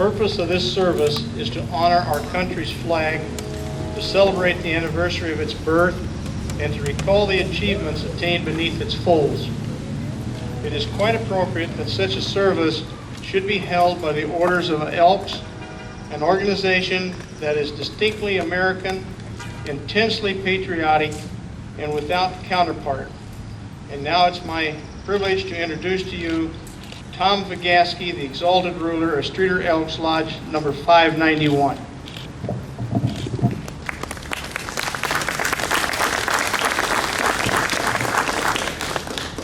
The purpose of this service is to honor our country's flag, to celebrate the anniversary of its birth, and to recall the achievements attained beneath its folds. It is quite appropriate that such a service should be held by the Orders of Elks, an organization that is distinctly American, intensely patriotic, and without counterpart. And now it's my privilege to introduce to you Tom Vigaski, the exalted ruler of Streator Elks Lodge number 591.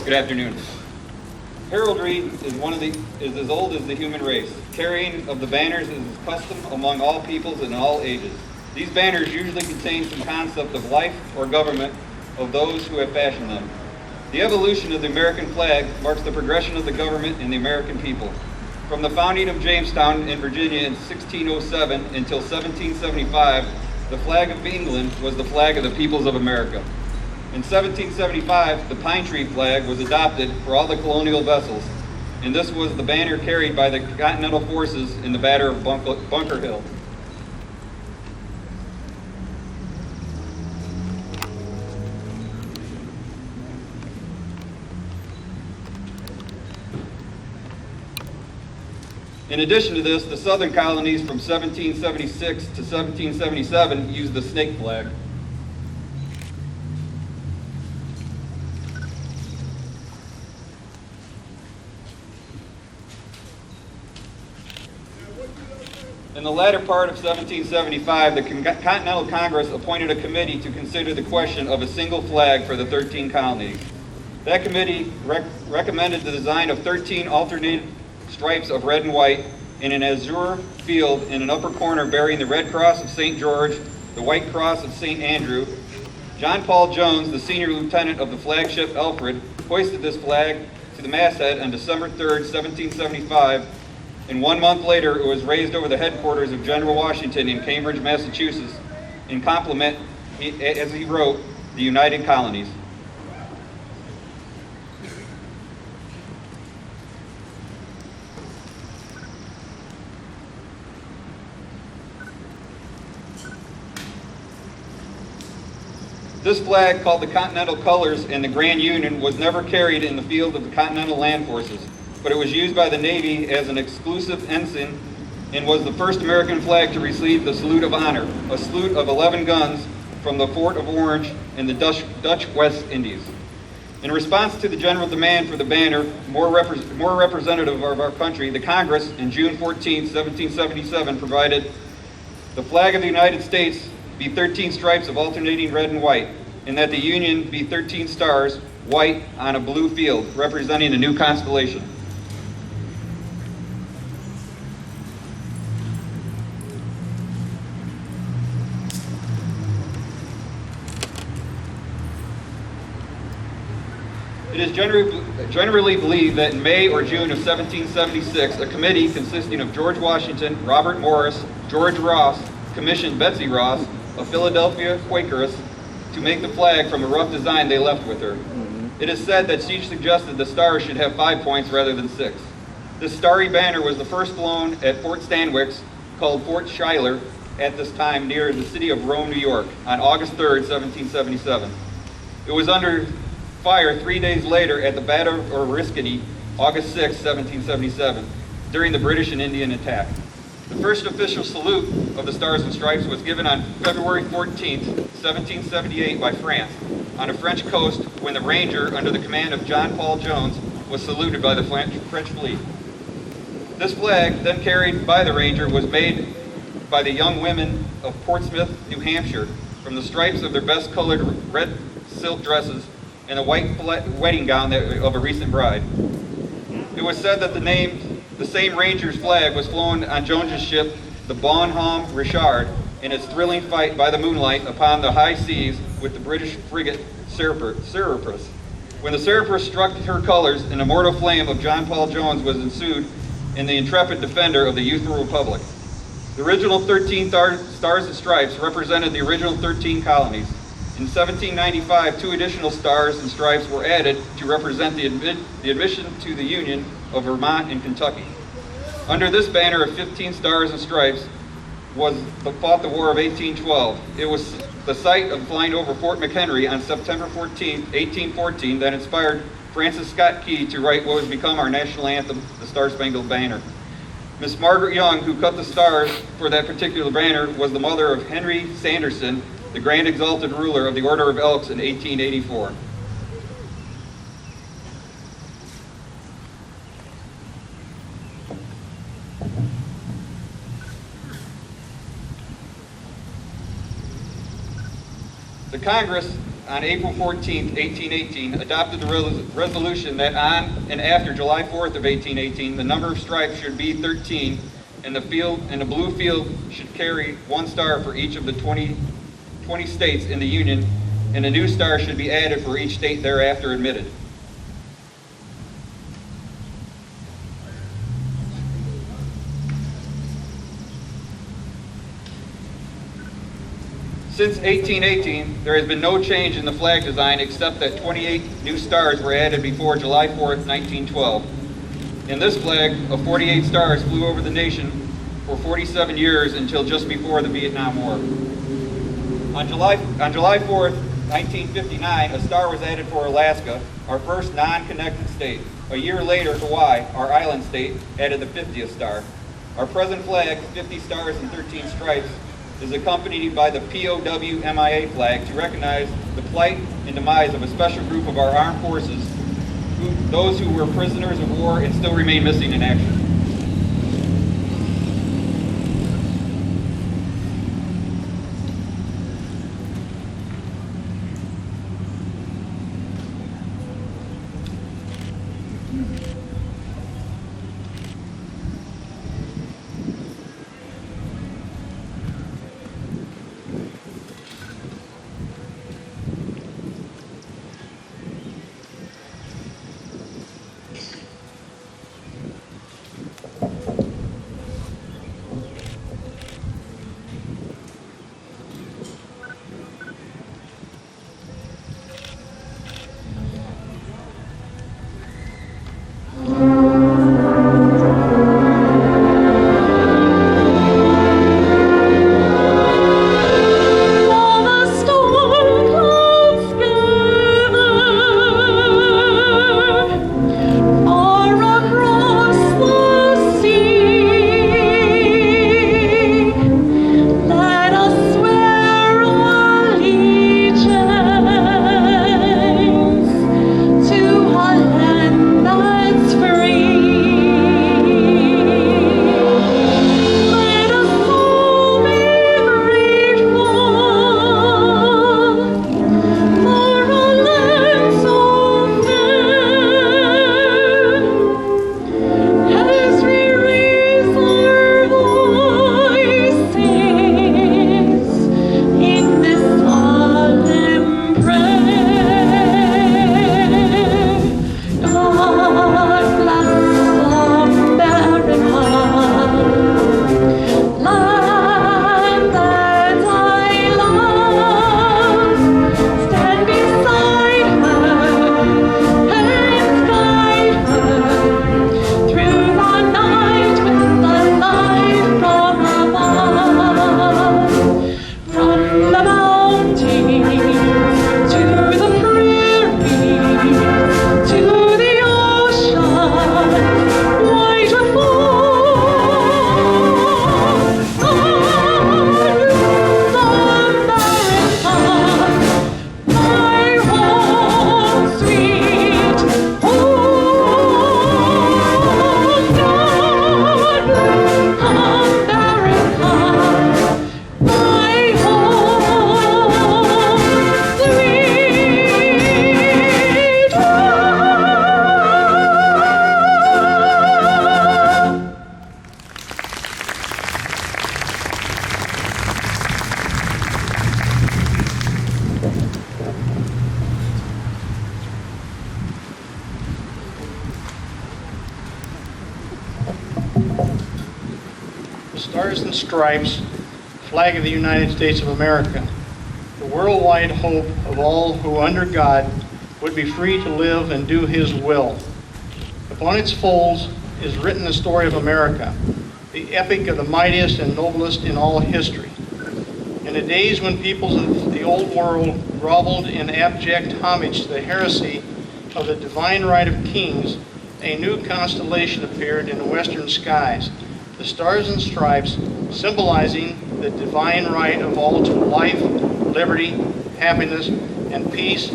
Good afternoon. Heraldry is as old as the human race. Carrying of the banners is a custom among all peoples and all ages. These banners usually contain some concept of life or government of those who have fashioned them. The evolution of the American flag marks the progression of the government and the American people. From the founding of Jamestown in Virginia in 1607 until 1775, the flag of England was the flag of the peoples of America. In 1775, the pine tree flag was adopted for all the colonial vessels, and this was the banner carried by the Continental forces in the Battle of Bunker Hill. In addition to this, the southern colonies from 1776 to 1777 used the snake flag. In the latter part of 1775, the Continental Congress appointed a committee to consider the question of a single flag for the 13 colonies. That committee recommended the design of 13 alternated stripes of red and white in an azure field in an upper corner bearing the red cross of St. George, the white cross of St. Andrew. John Paul Jones, the senior lieutenant of the flagship Alfred, hoisted this flag to the masthead on December 3rd, 1775, and 1 month later it was raised over the headquarters of General Washington in Cambridge, Massachusetts, in compliment, as he wrote, the United Colonies. This flag, called the Continental Colors and the Grand Union, was never carried in the field of the Continental Land Forces, but it was used by the Navy as an exclusive ensign and was the first American flag to receive the Salute of Honor, a salute of 11 guns from the Fort of Orange in the Dutch West Indies. In response to the general demand for the banner, more representative of our country, the Congress, in June 14, 1777, provided the flag of the United States be 13 stripes of alternating red and white, and that the Union be 13 stars, white, on a blue field, representing a new constellation. It is generally believed that in May or June of 1776, a committee consisting of George Washington, Robert Morris, George Ross, commissioned Betsy Ross, a Philadelphia Quakeress, to make the flag from a rough design they left with her. It is said that she suggested the stars should have 5 points rather than 6. This starry banner was the first flown at Fort Stanwix, called Fort Schuyler at this time, near the city of Rome, New York, on August 3rd, 1777. It was under fire 3 days later at the Battle of Oriskany, August 6, 1777, during the British and Indian attack. The first official salute of the Stars and Stripes was given on February 14, 1778 by France on a French coast when the Ranger, under the command of John Paul Jones, was saluted by the French fleet. This flag, then carried by the Ranger, was made by the young women of Portsmouth, New Hampshire, from the stripes of their best colored red silk dresses and a white wedding gown of a recent bride. It was said that the same Ranger's flag was flown on Jones's ship, the Bonhomme Richard, in its thrilling fight by the moonlight upon the high seas with the British frigate Ceremonies. When the Ceremonies struck her colors, an immortal flame of John Paul Jones was ensued in the intrepid defender of the youthful republic. The original 13 Stars and Stripes represented the original 13 colonies. In 1795, 2 additional Stars and Stripes were added to represent the admission to the Union of Vermont and Kentucky. Under this banner of 15 Stars and Stripes fought the War of 1812. It was the site of flying over Fort McHenry on September 14, 1814, that inspired Francis Scott Key to write what has become our national anthem, the Star-Spangled Banner. Miss Margaret Young, who cut the stars for that particular banner, was the mother of Henry Sanderson, the Grand Exalted Ruler of the Order of Elks in 1884. The Congress, on April 14, 1818, adopted the resolution that on and after July 4th of 1818, the number of stripes should be 13, and the blue field should carry 1 star for each of the 20 states in the Union, and a new star should be added for each state thereafter admitted. Since 1818, there has been no change in the flag design except that 28 new stars were added before July 4th, 1912. In this flag, 48 stars flew over the nation for 47 years until just before the Vietnam War. On July 4th, 1959, a star was added for Alaska, our first non-connected state. A year later, Hawaii, our island state, added the 50th star. Our present flag, 50 stars and 13 stripes, is accompanied by the POW MIA flag to recognize the plight and demise of a special group of our armed forces, those who were prisoners of war and still remain missing in action. Stars and Stripes, flag of the United States of America, the worldwide hope of all who under God would be free to live and do His will. Upon its folds is written the story of America, the epic of the mightiest and noblest in all history. In the days when peoples of the old world groveled in abject homage to the heresy of the divine right of kings, a new constellation appeared in the western skies, the Stars and Stripes, symbolizing the divine right of all to life, liberty, happiness, and peace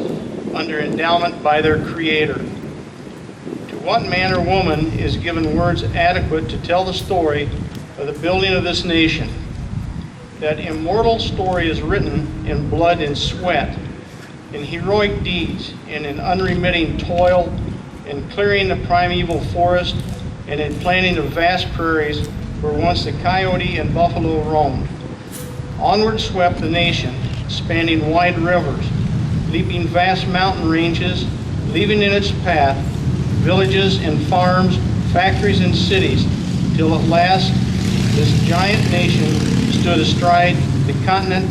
under endowment by their Creator. To what man or woman is given words adequate to tell the story of the building of this nation? That immortal story is written in blood and sweat, in heroic deeds, and in unremitting toil, in clearing the primeval forest, and in planting the vast prairies where once the coyote and buffalo roamed. Onward swept the nation, spanning wide rivers, leaping vast mountain ranges, leaving in its path villages and farms, factories and cities, till at last this giant nation stood astride the continent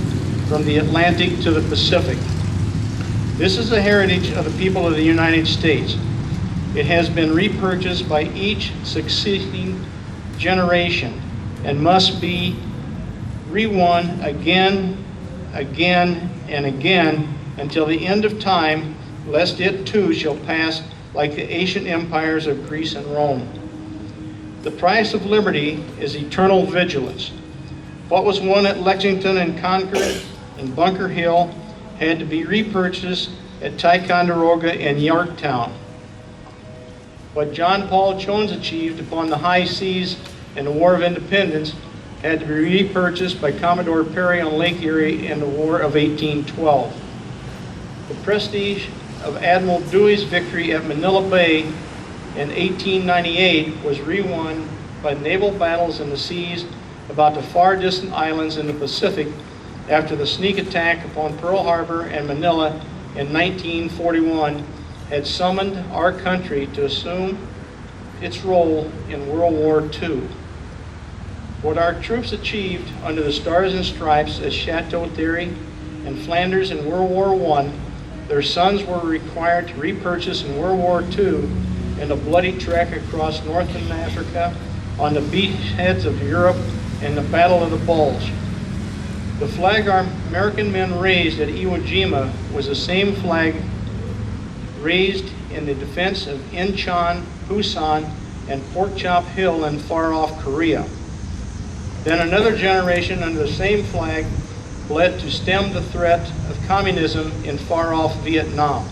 from the Atlantic to the Pacific. This is the heritage of the people of the United States. It has been repurchased by each succeeding generation and must be re-won again, again, and again until the end of time, lest it too shall pass like the ancient empires of Greece and Rome. The price of liberty is eternal vigilance. What was won at Lexington and Concord and Bunker Hill had to be repurchased at Ticonderoga and Yorktown. What John Paul Jones achieved upon the high seas in the War of Independence had to be repurchased by Commodore Perry on Lake Erie in the War of 1812. The prestige of Admiral Dewey's victory at Manila Bay in 1898 was re-won by naval battles in the seas about the far distant islands in the Pacific after the sneak attack upon Pearl Harbor and Manila in 1941 had summoned our country to assume its role in World War II. What our troops achieved under the Stars and Stripes at Chateau Thierry and Flanders in World War I, their sons were required to repurchase in World War II in a bloody trek across northern Africa, on the beachheads of Europe, and the Battle of the Bulge. The flag our American men raised at Iwo Jima was the same flag raised in the defense of Incheon, Busan, and Pork Chop Hill in far-off Korea. Then another generation under the same flag bled to stem the threat of communism in far-off Vietnam.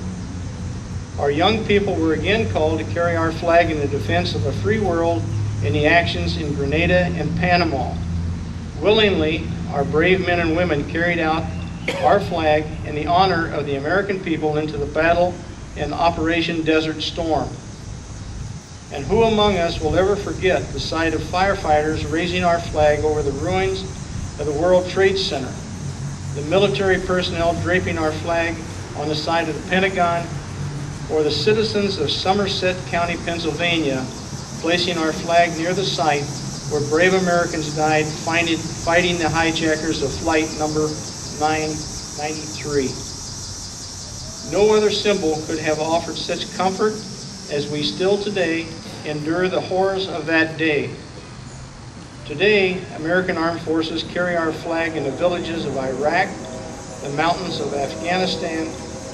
Our young people were again called to carry our flag in the defense of a free world in the actions in Grenada and Panama. Willingly, our brave men and women carried out our flag in the honor of the American people into the battle in Operation Desert Storm. And who among us will ever forget the sight of firefighters raising our flag over the ruins of the World Trade Center, the military personnel draping our flag on the side of the Pentagon, or the citizens of Somerset County, Pennsylvania, placing our flag near the site where brave Americans died fighting the hijackers of flight number 993. No other symbol could have offered such comfort as we still today endure the horrors of that day. Today, American armed forces carry our flag in the villages of Iraq, the mountains of Afghanistan,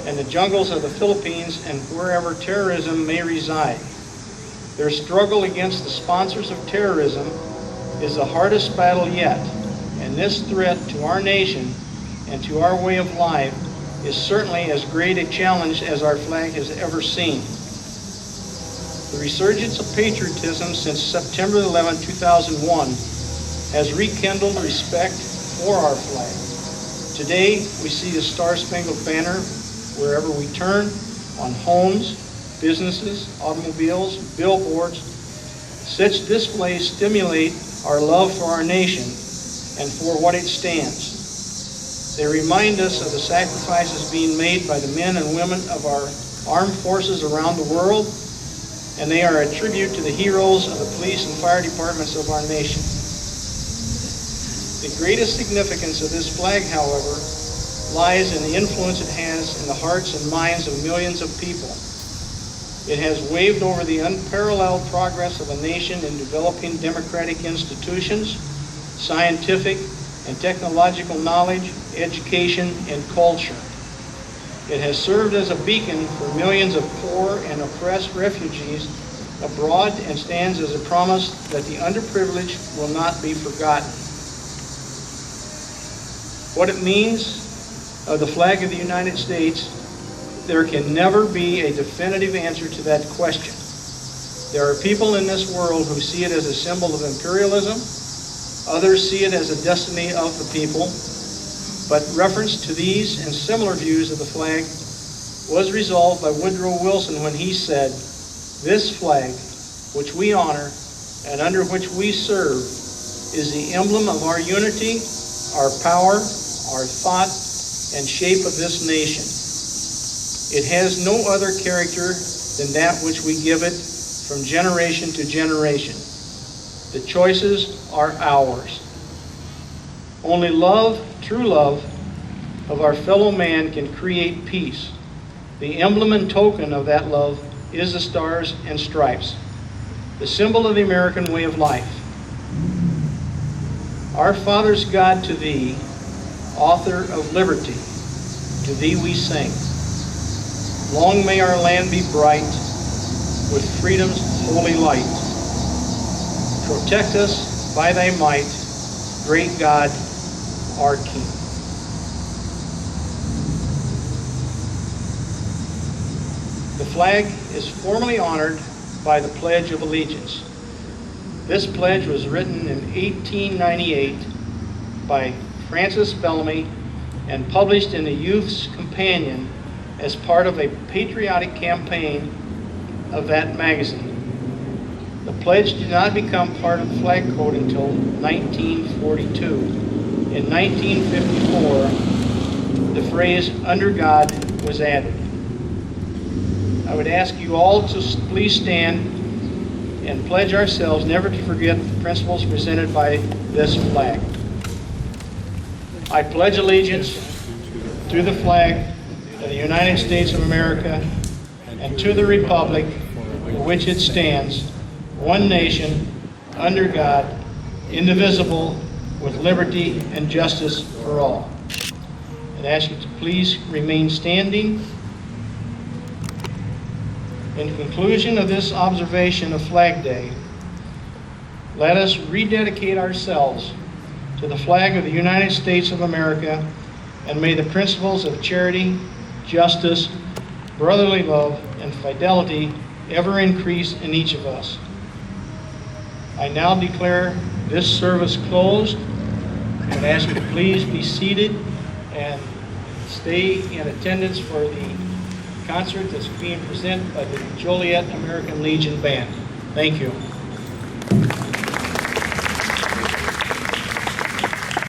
and the jungles of the Philippines, and wherever terrorism may reside. Their struggle against the sponsors of terrorism is the hardest battle yet, and this threat to our nation and to our way of life is certainly as great a challenge as our flag has ever seen. The resurgence of patriotism since September 11, 2001 has rekindled respect for our flag. Today, we see the Star-Spangled Banner wherever we turn, on homes, businesses, automobiles, billboards. Such displays stimulate our love for our nation and for what it stands. They remind us of the sacrifices being made by the men and women of our armed forces around the world, and they are a tribute to the heroes of the police and fire departments of our nation. The greatest significance of this flag, however, lies in the influence it has in the hearts and minds of millions of people. It has waved over the unparalleled progress of a nation in developing democratic institutions, scientific and technological knowledge, education, and culture. It has served as a beacon for millions of poor and oppressed refugees abroad and stands as a promise that the underprivileged will not be forgotten. What it means of the flag of the United States, there can never be a definitive answer to that question. There are people in this world who see it as a symbol of imperialism. Others see it as a destiny of the people. But reference to these and similar views of the flag was resolved by Woodrow Wilson when he said, "This flag, which we honor and under which we serve, is the emblem of our unity, our power, our thought, and shape of this nation. It has no other character than that which we give it from generation to generation. The choices are ours. Only love, true love, of our fellow man can create peace. The emblem and token of that love is the stars and stripes, the symbol of the American way of life. Our Father's God, to thee, author of liberty, to thee we sing. Long may our land be bright with freedom's holy light. Protect us by thy might, great God, our King." The flag is formally honored by the Pledge of Allegiance. This pledge was written in 1898 by Francis Bellamy and published in the Youth's Companion as part of a patriotic campaign of that magazine. The pledge did not become part of the flag code until 1942. In 1954, the phrase "under God" was added. I would ask you all to please stand and pledge ourselves never to forget the principles presented by this flag. I pledge allegiance to the flag of the United States of America and to the republic for which it stands, one nation, under God, indivisible, with liberty and justice for all. I'd ask you to please remain standing. In conclusion of this observation of Flag Day, let us rededicate ourselves to the flag of the United States of America, and may the principles of charity, justice, brotherly love, and fidelity ever increase in each of us. I now declare this service closed and ask you to please be seated and stay in attendance for the concert that's being presented by the Joliet American Legion Band. Thank you.